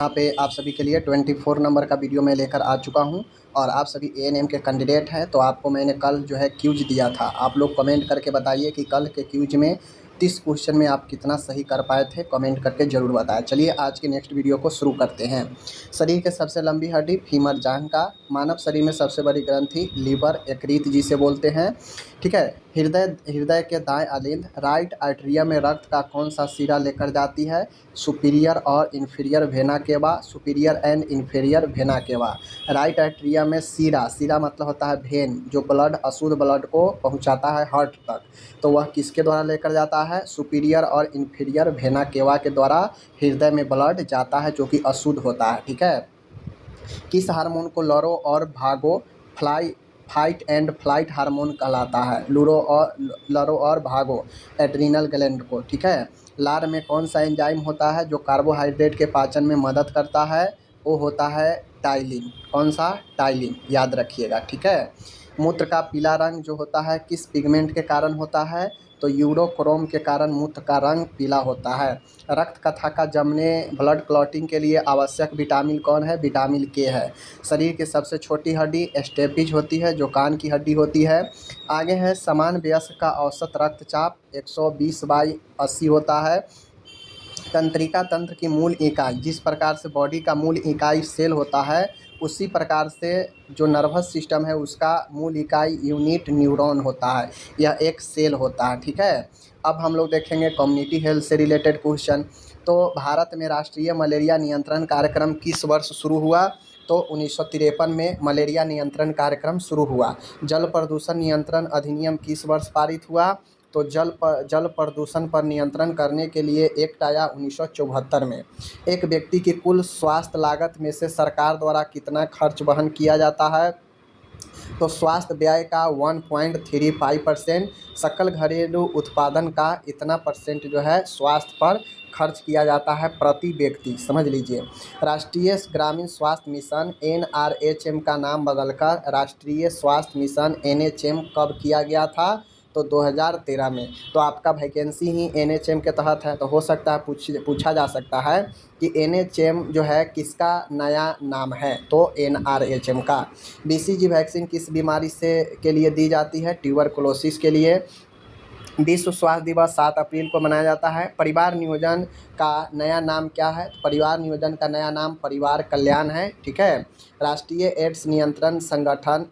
यहाँ पे आप सभी के लिए 24 नंबर का वीडियो मैं लेकर आ चुका हूँ और आप सभी एएनएम के कैंडिडेट हैं। तो आपको मैंने कल जो है क्यूज दिया था। आप लोग कमेंट करके बताइए कि कल के क्यूज में 30 क्वेश्चन में आप कितना सही कर पाए थे। कमेंट करके ज़रूर बताएं। चलिए आज के नेक्स्ट वीडियो को शुरू करते हैं। शरीर के सबसे लंबी हड्डी फीमर जांघ का। मानव शरीर में सबसे बड़ी ग्रंथि लीवर यकृत जिसे बोलते हैं। ठीक है। हृदय के दाएं आलिंद राइट आर्टरिया में रक्त का कौन सा सिरा लेकर जाती है? सुपीरियर और inferior vena cava. Superior and inferior vena cava. Right atria में सिरा मतलब होता है भेन, जो ब्लड अशुद्ध ब्लड को पहुंचाता है हार्ट तक। तो वह किसके द्वारा लेकर जाता है? सुपीरियर और इन्फीरियर वेना केवा के द्वारा हृदय में ब्लड जाता है, जो कि अशुद्ध होता है। ठीक है। किस हार्मोन को लरो और भागो फाइट एंड फ्लाइट हार्मोन कहलाता है? लरो और भागो एड्रिनल ग्लैंड को। ठीक है। लार में कौन सा एंजाइम होता है जो कार्बोहाइड्रेट के पाचन में मदद करता है? वो होता है टाइलिन। कौन सा? टाइलिन, याद रखिएगा। ठीक है। मूत्र का पीला रंग जो होता है किस पिगमेंट के कारण होता है? तो यूरोक्रोम के कारण मूत्र का रंग पीला होता है। रक्त कथा का जमने ब्लड क्लॉटिंग के लिए आवश्यक विटामिन कौन है? विटामिन के है। शरीर की सबसे छोटी हड्डी स्टेपिज होती है, जो कान की हड्डी होती है। आगे है समान वयस्क का औसत रक्तचाप 120/80 होता है। तंत्रिका तंत्र की मूल इकाई, जिस प्रकार से बॉडी का मूल इकाई सेल होता है, उसी प्रकार से जो नर्वस सिस्टम है उसका मूल इकाई यूनिट न्यूरॉन होता है। यह एक सेल होता है। ठीक है। अब हम लोग देखेंगे कम्युनिटी हेल्थ से रिलेटेड क्वेश्चन। तो भारत में राष्ट्रीय मलेरिया नियंत्रण कार्यक्रम किस वर्ष शुरू हुआ? तो 1953 में मलेरिया नियंत्रण कार्यक्रम शुरू हुआ। जल प्रदूषण नियंत्रण अधिनियम किस वर्ष पारित हुआ? तो जल प्रदूषण पर नियंत्रण करने के लिए एक्ट आया 1974 में। एक व्यक्ति की कुल स्वास्थ्य लागत में से सरकार द्वारा कितना खर्च वहन किया जाता है? तो स्वास्थ्य व्यय का 1.35%, सकल घरेलू उत्पादन का इतना परसेंट जो है स्वास्थ्य पर खर्च किया जाता है प्रति व्यक्ति, समझ लीजिए। राष्ट्रीय ग्रामीण स्वास्थ्य मिशन NRHM का नाम बदलकर राष्ट्रीय स्वास्थ्य मिशन NHM कब किया गया था? तो 2013 में। तो आपका वैकेंसी ही NHM के तहत है, तो हो सकता है पूछा जा सकता है कि NHM जो है किसका नया नाम है? तो NRHM का। BCG वैक्सीन किस बीमारी के लिए दी जाती है? ट्यूबरकुलोसिस के लिए। विश्व स्वास्थ्य दिवस 7 अप्रैल को मनाया जाता है। परिवार नियोजन का नया नाम क्या है? परिवार नियोजन का नया नाम परिवार कल्याण है। ठीक है। राष्ट्रीय एड्स नियंत्रण संगठन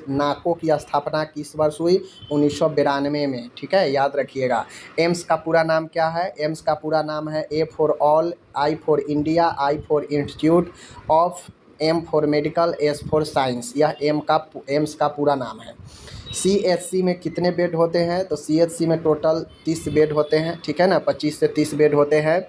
NACO की स्थापना किस वर्ष हुई? 1992 में। ठीक है, याद रखिएगा। एम्स का पूरा नाम क्या है? एम्स का पूरा नाम है A for all, I for India, I for institute of, M for medical, S for science. यह एम्स का पूरा नाम है। CHC में कितने बेड होते हैं? तो CHC में टोटल 30 बेड होते हैं। ठीक है ना, 25 से 30 बेड होते हैं।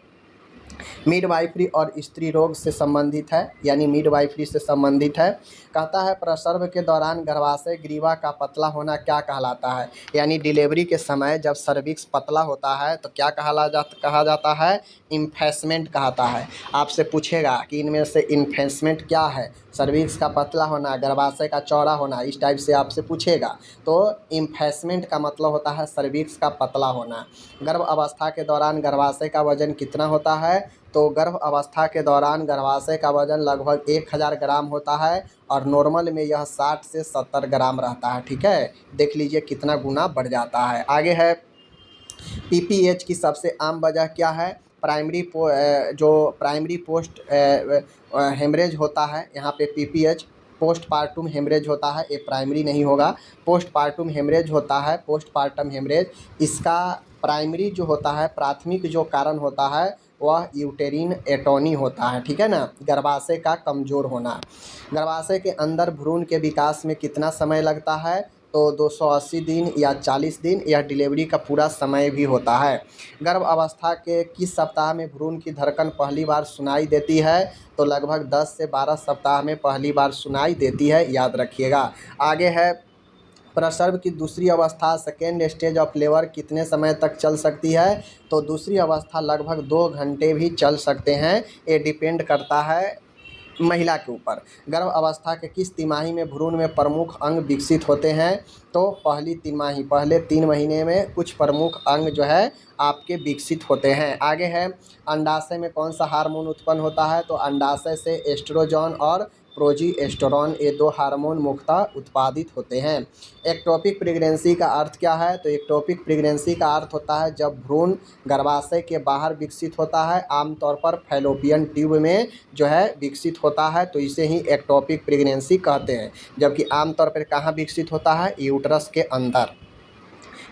मिडवाइफरी और स्त्री रोग से संबंधित है, यानी मिडवाइफरी से संबंधित है। कहता है प्रसव के दौरान गर्भाशय ग्रीवा का पतला होना क्या कहलाता है? यानी डिलीवरी के समय जब सर्विक्स पतला होता है तो क्या कहा जाता है? इन्फेसमेंट कहता है। आपसे पूछेगा कि इनमें से इन्फेसमेंट क्या है? सर्विक्स का पतला होना, गर्भाशय का चौड़ा होना, इस टाइप से आपसे पूछेगा। तो इन्फेसमेंट का मतलब होता है सर्विक्स का पतला होना। गर्भ अवस्था के दौरान गर्भाशय का वजन कितना होता है? तो गर्भ अवस्था के दौरान गर्भाशय का वजन लगभग 1000 ग्राम होता है और नॉर्मल में यह 60 से 70 ग्राम रहता है। ठीक है, देख लीजिए कितना गुना बढ़ जाता है। आगे है PPH की सबसे आम वजह क्या है? जो प्राइमरी पोस्ट हेमरेज होता है, यहाँ पे PPH पोस्ट पार्टम हेमरेज होता है, ये प्राइमरी नहीं होगा। पोस्ट पार्टम हेमरेज होता है, पोस्ट पार्टम हेमरेज। इसका प्राइमरी जो होता है, प्राथमिक जो कारण होता है वह यूटेरिन एटोनी होता है। ठीक है ना, गर्भाशय का कमज़ोर होना। गर्भाशय के अंदर भ्रूण के विकास में कितना समय लगता है? तो 280 दिन या 40 दिन, या डिलीवरी का पूरा समय भी होता है। गर्भ अवस्था के किस सप्ताह में भ्रूण की धड़कन पहली बार सुनाई देती है? तो लगभग 10 से 12 सप्ताह में पहली बार सुनाई देती है, याद रखिएगा। आगे है प्रसव की दूसरी अवस्था, सेकेंड स्टेज ऑफ लेबर कितने समय तक चल सकती है? तो दूसरी अवस्था लगभग 2 घंटे भी चल सकते हैं। ये डिपेंड करता है महिला के ऊपर। गर्भ अवस्था के किस तिमाही में भ्रूण में प्रमुख अंग विकसित होते हैं? तो पहली तिमाही, पहले 3 महीने में कुछ प्रमुख अंग जो है आपके विकसित होते हैं। आगे है अंडाशय में कौन सा हार्मोन उत्पन्न होता है, तो अंडाशय से एस्ट्रोजन और प्रोजेस्टेरोन ये दो हार्मोन मुख्यतः उत्पादित होते हैं। एक्टोपिक प्रेगनेंसी का अर्थ क्या है, तो एक्टोपिक प्रेगनेंसी का अर्थ होता है जब भ्रूण गर्भाशय के बाहर विकसित होता है, आमतौर पर फैलोपियन ट्यूब में जो है विकसित होता है, तो इसे ही एक्टोपिक प्रेगनेंसी कहते हैं। जबकि आमतौर पर कहाँ विकसित होता है, यूट्रस के अंदर।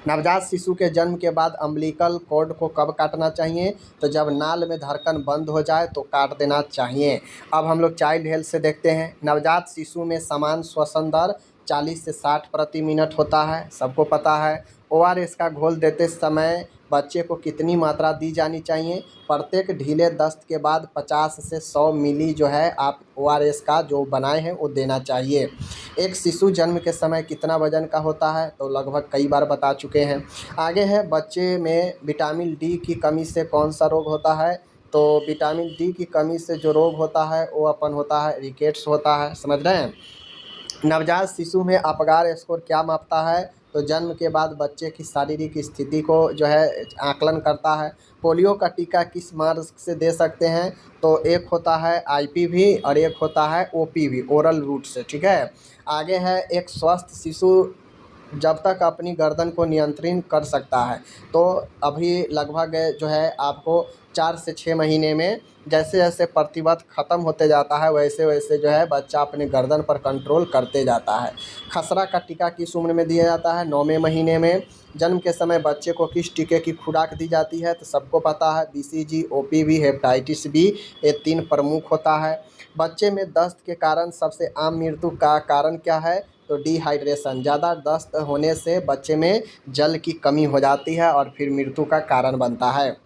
नवजात शिशु के जन्म के बाद अम्बिलिकल कॉर्ड को कब काटना चाहिए, तो जब नाल में धड़कन बंद हो जाए तो काट देना चाहिए। अब हम लोग चाइल्ड हेल्थ से देखते हैं। नवजात शिशु में समान श्वसन दर 40 से 60 प्रति मिनट होता है, सबको पता है। ओआरएस का घोल देते समय बच्चे को कितनी मात्रा दी जानी चाहिए, प्रत्येक ढीले दस्त के बाद 50 से 100 मिली जो है आप ओआरएस का जो बनाए हैं वो देना चाहिए। एक शिशु जन्म के समय कितना वजन का होता है, तो लगभग कई बार बता चुके हैं। आगे है बच्चे में विटामिन डी की कमी से कौन सा रोग होता है, तो विटामिन डी की कमी से जो रोग होता है वो अपन होता है रिकेट्स होता है, समझ रहे हैं। नवजात शिशु में अपगार स्कोर क्या मापता है, तो जन्म के बाद बच्चे की शारीरिक स्थिति को जो है आकलन करता है। पोलियो का टीका किस मार्ग से दे सकते हैं, तो एक होता है आईपीवी और एक होता है ओपीवी, ओरल रूट से, ठीक है। आगे है एक स्वस्थ शिशु जब तक अपनी गर्दन को नियंत्रित कर सकता है, तो अभी लगभग जो है आपको 4 से 6 महीने में जैसे जैसे प्रतिबद्ध ख़त्म होते जाता है वैसे वैसे जो है बच्चा अपने गर्दन पर कंट्रोल करते जाता है। खसरा का टीका किस उम्र में दिया जाता है, 9वें महीने में। जन्म के समय बच्चे को किस टीके की खुराक दी जाती है, तो सबको पता है बीसीजी, ओपीवी, हेपेटाइटिस बी, ये 3 प्रमुख होता है। बच्चे में दस्त के कारण सबसे आम मृत्यु का कारण क्या है, तो डिहाइड्रेशन। ज़्यादा दस्त होने से बच्चे में जल की कमी हो जाती है और फिर मृत्यु का कारण बनता है।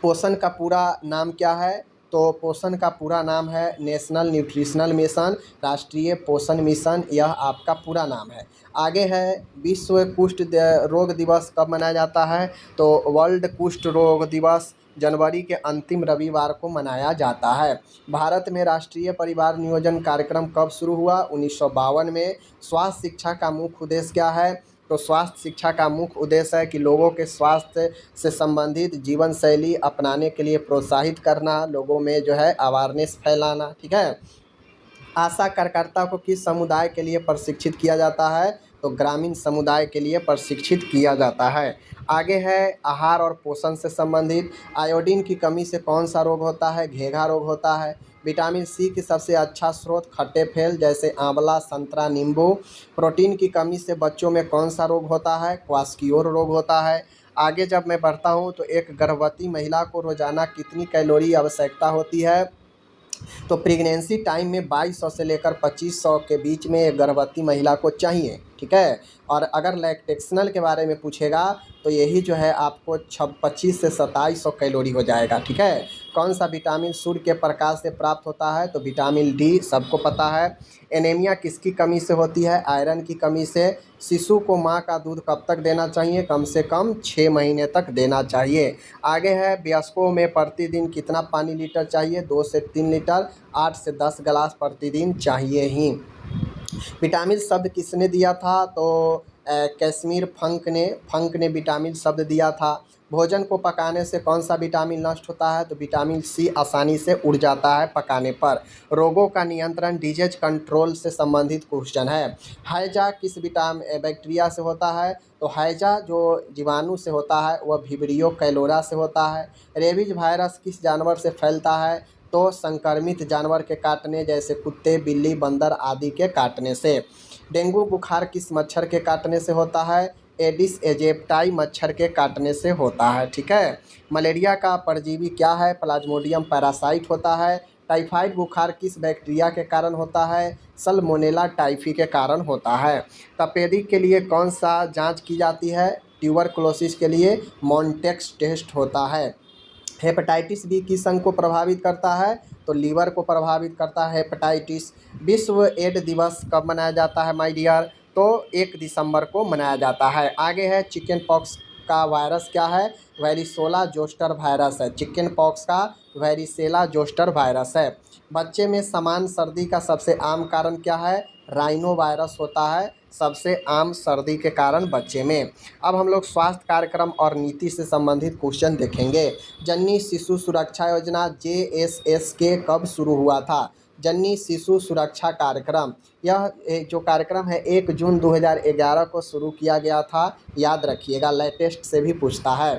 पोषण का पूरा नाम क्या है, तो पोषण का पूरा नाम है नेशनल न्यूट्रिशनल मिशन, राष्ट्रीय पोषण मिशन, यह आपका पूरा नाम है। आगे है विश्व कुष्ठ रोग दिवस कब मनाया जाता है, तो वर्ल्ड कुष्ठ रोग दिवस जनवरी के अंतिम रविवार को मनाया जाता है। भारत में राष्ट्रीय परिवार नियोजन कार्यक्रम कब शुरू हुआ, 1952 में। स्वास्थ्य शिक्षा का मुख्य उद्देश्य क्या है, तो स्वास्थ्य शिक्षा का मुख्य उद्देश्य है कि लोगों के स्वास्थ्य से संबंधित जीवन शैली अपनाने के लिए प्रोत्साहित करना, लोगों में जो है अवेयरनेस फैलाना, ठीक है। आशा कार्यकर्ता को किस समुदाय के लिए प्रशिक्षित किया जाता है, तो ग्रामीण समुदाय के लिए प्रशिक्षित किया जाता है। आगे है आहार और पोषण से संबंधित। आयोडीन की कमी से कौन सा रोग होता है, घेघा रोग होता है। विटामिन सी की सबसे अच्छा स्रोत खट्टे फल जैसे आंवला, संतरा, नींबू। प्रोटीन की कमी से बच्चों में कौन सा रोग होता है, क्वास्कियोर रोग होता है। आगे जब मैं बढ़ता हूँ तो एक गर्भवती महिला को रोजाना कितनी कैलोरी आवश्यकता होती है, तो प्रेगनेंसी टाइम में 2200 से लेकर 2500 के बीच में एक गर्भवती महिला को चाहिए, ठीक है। और अगर लैक्टेशनल के बारे में पूछेगा तो यही जो है आपको 25 से 2700 कैलोरी हो जाएगा, ठीक है। कौन सा विटामिन सूर्य के प्रकाश से प्राप्त होता है, तो विटामिन डी, सबको पता है। एनीमिया किसकी कमी से होती है, आयरन की कमी से। शिशु को माँ का दूध कब तक देना चाहिए, कम से कम 6 महीने तक देना चाहिए। आगे है वयस्कों में प्रतिदिन कितना पानी लीटर चाहिए, 2 से 3 लीटर, 8 से 10 गिलास प्रतिदिन चाहिए ही। विटामिन शब्द किसने दिया था, तो कश्मीर फंक ने विटामिन शब्द दिया था। भोजन को पकाने से कौन सा विटामिन नष्ट होता है, तो विटामिन सी आसानी से उड़ जाता है पकाने पर। रोगों का नियंत्रण डिजीज कंट्रोल से संबंधित क्वेश्चन है। हैजा किस बैक्टीरिया से होता है, तो हैजा जो जीवाणु से होता है वह विब्रियो कैलोरा से होता है। रेबीज वायरस किस जानवर से फैलता है, तो संक्रमित जानवर के काटने जैसे कुत्ते, बिल्ली, बंदर आदि के काटने से। डेंगू बुखार किस मच्छर के काटने से होता है, एडिस एजिप्टाई मच्छर के काटने से होता है, ठीक है। मलेरिया का परजीवी क्या है, प्लाज्मोडियम पैरासाइट होता है। टाइफाइड बुखार किस बैक्टीरिया के कारण होता है, सल्मोनेला टाइफी के कारण होता है। तपेदिक के लिए कौन सा जांच की जाती है, ट्यूबरकुलोसिस के लिए मॉन्टेक्स टेस्ट होता है। हेपेटाइटिस बी किस अंग को प्रभावित करता है, तो लीवर को प्रभावित करता है हेपेटाइटिस। विश्व एड्स दिवस कब मनाया जाता है माय डियर, तो 1 दिसंबर को मनाया जाता है। आगे है चिकन पॉक्स का वायरस क्या है, वेरिसोला जोस्टर वायरस है। चिकन पॉक्स का वेरिसेला जोस्टर वायरस है। बच्चे में सामान्य सर्दी का सबसे आम कारण क्या है, राइनो वायरस होता है। सबसे आम सर्दी के कारण बच्चे में। अब हम लोग स्वास्थ्य कार्यक्रम और नीति से संबंधित क्वेश्चन देखेंगे। जननी शिशु सुरक्षा योजना JSSK कब शुरू हुआ था? जननी शिशु सुरक्षा कार्यक्रम, यह जो कार्यक्रम है 1 जून 2011 को शुरू किया गया था। याद रखिएगा, लेटेस्ट से भी पूछता है।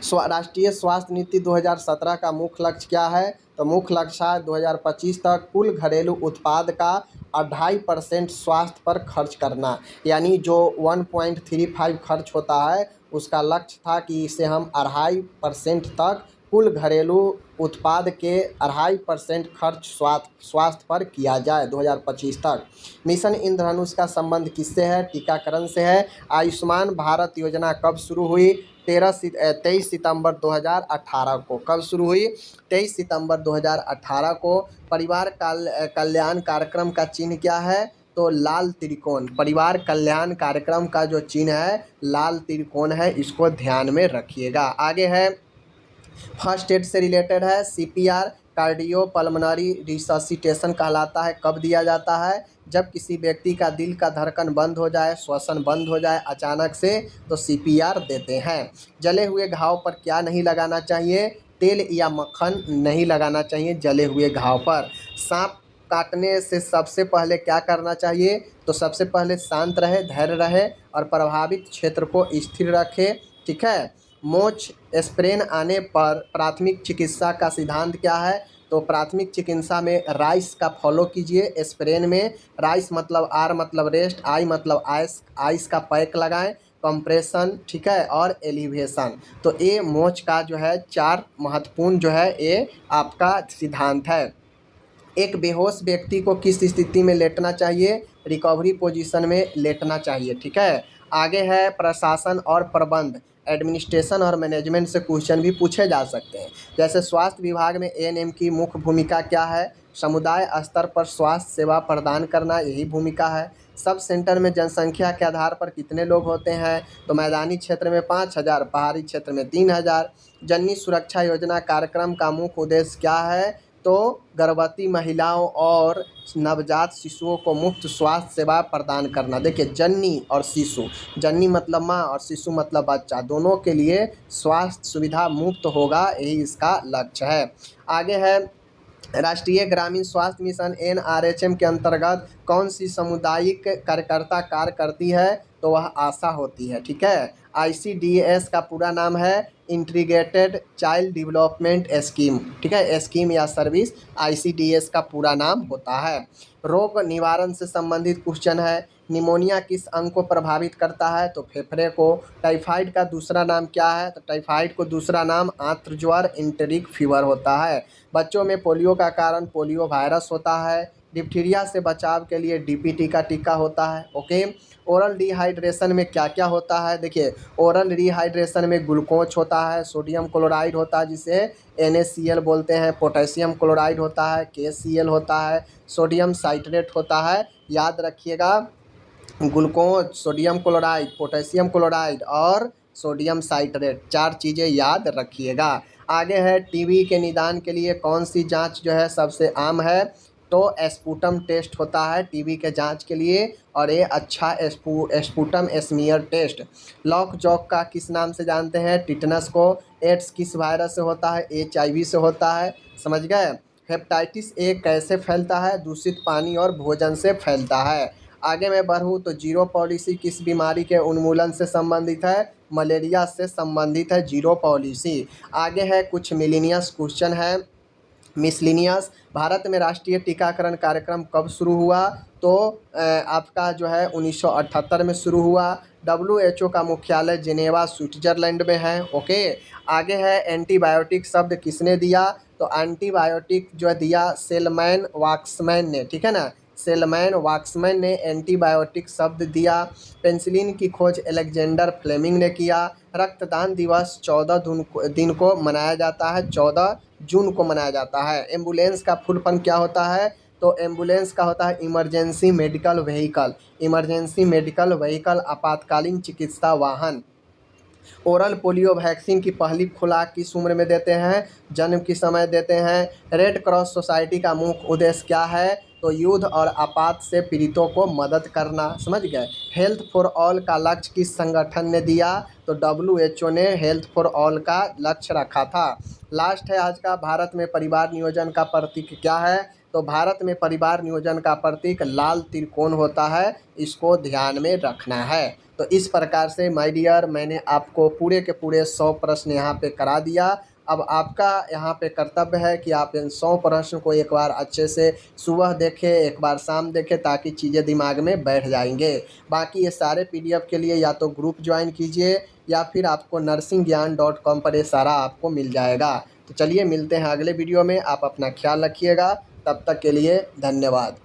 राष्ट्रीय स्वास्थ्य नीति 2017 का मुख्य लक्ष्य क्या है? तो मुख्य लक्ष्य है 2025 तक कुल घरेलू उत्पाद का 2.5% स्वास्थ्य पर खर्च करना। यानी जो 1.35 खर्च होता है उसका लक्ष्य था कि इसे हम 2.5% तक कुल घरेलू उत्पाद के 2.5% खर्च स्वास्थ्य पर किया जाए 2025 तक। मिशन इंद्रधनुष का संबंध किससे है? टीकाकरण से है। आयुष्मान भारत योजना कब शुरू हुई? 23 सितंबर 2018 को। कब शुरू हुई? 23 सितंबर 2018 को। परिवार कल्याण कार्यक्रम का चिन्ह क्या है? तो लाल त्रिकोण। परिवार कल्याण कार्यक्रम का जो चिन्ह है लाल त्रिकोण है, इसको ध्यान में रखिएगा। आगे है फर्स्ट एड से रिलेटेड है। CPR कार्डियो पल्मोनरी रिससिटेशन कहलाता है। कब दिया जाता है? जब किसी व्यक्ति का दिल का धड़कन बंद हो जाए, श्वसन बंद हो जाए अचानक से, तो CPR देते हैं। जले हुए घाव पर क्या नहीं लगाना चाहिए? तेल या मक्खन नहीं लगाना चाहिए जले हुए घाव पर। सांप काटने से सबसे पहले क्या करना चाहिए? तो सबसे पहले शांत रहे, धैर्य रहे और प्रभावित क्षेत्र को स्थिर रखे। ठीक है। मोच स्प्रेन आने पर प्राथमिक चिकित्सा का सिद्धांत क्या है? तो प्राथमिक चिकित्सा में राइस का फॉलो कीजिए। स्प्रेन में राइस मतलब R मतलब रेस्ट, I मतलब आइस का पैक लगाएं, कंप्रेशन, ठीक है, और एलिवेशन। तो ये मोच का जो है 4 महत्वपूर्ण जो है ये आपका सिद्धांत है। एक बेहोश व्यक्ति को किस स्थिति में लेटना चाहिए? रिकवरी पोजीशन में लेटना चाहिए। ठीक है। आगे है प्रशासन और प्रबंध, एडमिनिस्ट्रेशन और मैनेजमेंट से क्वेश्चन भी पूछे जा सकते हैं। जैसे स्वास्थ्य विभाग में ANM की मुख्य भूमिका क्या है? समुदाय स्तर पर स्वास्थ्य सेवा प्रदान करना, यही भूमिका है। सब सेंटर में जनसंख्या के आधार पर कितने लोग होते हैं? तो मैदानी क्षेत्र में 5000, पहाड़ी क्षेत्र में 3000। जननी सुरक्षा योजना कार्यक्रम का मुख्य उद्देश्य क्या है? तो गर्भवती महिलाओं और नवजात शिशुओं को मुफ्त स्वास्थ्य सेवा प्रदान करना। देखिए, जननी और शिशु, जननी मतलब माँ और शिशु मतलब बच्चा, दोनों के लिए स्वास्थ्य सुविधा मुफ्त होगा, यही इसका लक्ष्य है। आगे है राष्ट्रीय ग्रामीण स्वास्थ्य मिशन NRHM के अंतर्गत कौन सी सामुदायिक कार्यकर्ता कार्य करती है? तो वह आशा होती है। ठीक है। ICDS का पूरा नाम है इंटीग्रेटेड चाइल्ड डेवलपमेंट स्कीम। ठीक है, स्कीम या सर्विस ICDS का पूरा नाम होता है। रोग निवारण से संबंधित क्वेश्चन है। निमोनिया किस अंग को प्रभावित करता है? तो फेफड़े को। टाइफाइड का दूसरा नाम क्या है? तो टाइफाइड को दूसरा नाम आंत्र ज्वर इंटेरिक फीवर होता है। बच्चों में पोलियो का कारण पोलियो वायरस होता है। डिप्थीरिया से बचाव के लिए DPT का टीका होता है। ओके। ओरल डिहाइड्रेशन में क्या क्या होता है? देखिए, ओरल डिहाइड्रेशन में ग्लूकोज होता है, सोडियम क्लोराइड होता है जिसे NaCl बोलते हैं, पोटेशियम क्लोराइड होता है, KCl होता है, सोडियम साइट्रेट होता है। याद रखिएगा, glucose, sodium chloride, potassium chloride और सोडियम साइट्रेट, 4 चीज़ें याद रखिएगा। आगे है TB के निदान के लिए कौन सी जांच जो है सबसे आम है? तो स्पूटम टेस्ट होता है TB के जांच के लिए, और ये अच्छा स्पूटम स्मीयर टेस्ट। लॉक जॉक का किस नाम से जानते हैं? टिटनस को। एड्स किस वायरस से होता है? HIV से होता है। समझ गए। हेपेटाइटिस A कैसे फैलता है? दूषित पानी और भोजन से फैलता है। आगे मैं बढ़ूँ तो जीरो पॉलिसी किस बीमारी के उन्मूलन से संबंधित है? मलेरिया से संबंधित है जीरो पॉलिसी। आगे है कुछ मिलेनियस क्वेश्चन है। मिसलिनियस, भारत में राष्ट्रीय टीकाकरण कार्यक्रम कब शुरू हुआ? तो आपका जो है 1978 में शुरू हुआ। WHO का मुख्यालय जिनेवा स्विट्जरलैंड में है। ओके। आगे है एंटीबायोटिक शब्द किसने दिया? तो एंटीबायोटिक जो दिया सेलमैन वाक्समैन ने। ठीक है ना, सेलमैन वाक्समैन ने एंटीबायोटिक शब्द दिया। पेनिसिलिन की खोज अलेक्जेंडर फ्लेमिंग ने किया। रक्तदान दिवस 14 दिन को मनाया जाता है, 14 जून को मनाया जाता है। एम्बुलेंस का फुल फॉर्म क्या होता है? तो एम्बुलेंस का होता है emergency medical vehicle. Emergency medical vehicle, आपातकालीन चिकित्सा वाहन। ओरल पोलियो वैक्सीन की पहली खुराक किस उम्र में देते हैं? जन्म के समय देते हैं। रेड क्रॉस सोसाइटी का मुख्य उद्देश्य क्या है? तो तो युद्ध और आपात से पीड़ितों को मदद करना, समझ गए। हेल्थ फॉर ऑल का लक्ष्य किस संगठन ने दिया, तो WHO ने हेल्थ फॉर ऑल का लक्ष्य रखा था। लास्ट है आज का, भारत में परिवार नियोजन का प्रतीक क्या है, तो भारत में परिवार नियोजन का प्रतीक लाल त्रिकोण होता है, इसको ध्यान में रखना है। तो इस प्रकार से माय डियर मैंने आपको पूरे के पूरे 100 प्रश्न यहाँ पे करा दिया। अब आपका यहाँ पे कर्तव्य है कि आप इन 100 प्रश्न को एक बार अच्छे से सुबह देखें, एक बार शाम देखें, ताकि चीज़ें दिमाग में बैठ जाएंगे। बाकी ये सारे PDF के लिए या तो ग्रुप ज्वाइन कीजिए या फिर आपको nursingyan.com पर ये सारा आपको मिल जाएगा। तो चलिए मिलते हैं अगले वीडियो में, आप अपना ख्याल रखिएगा, तब तक के लिए धन्यवाद।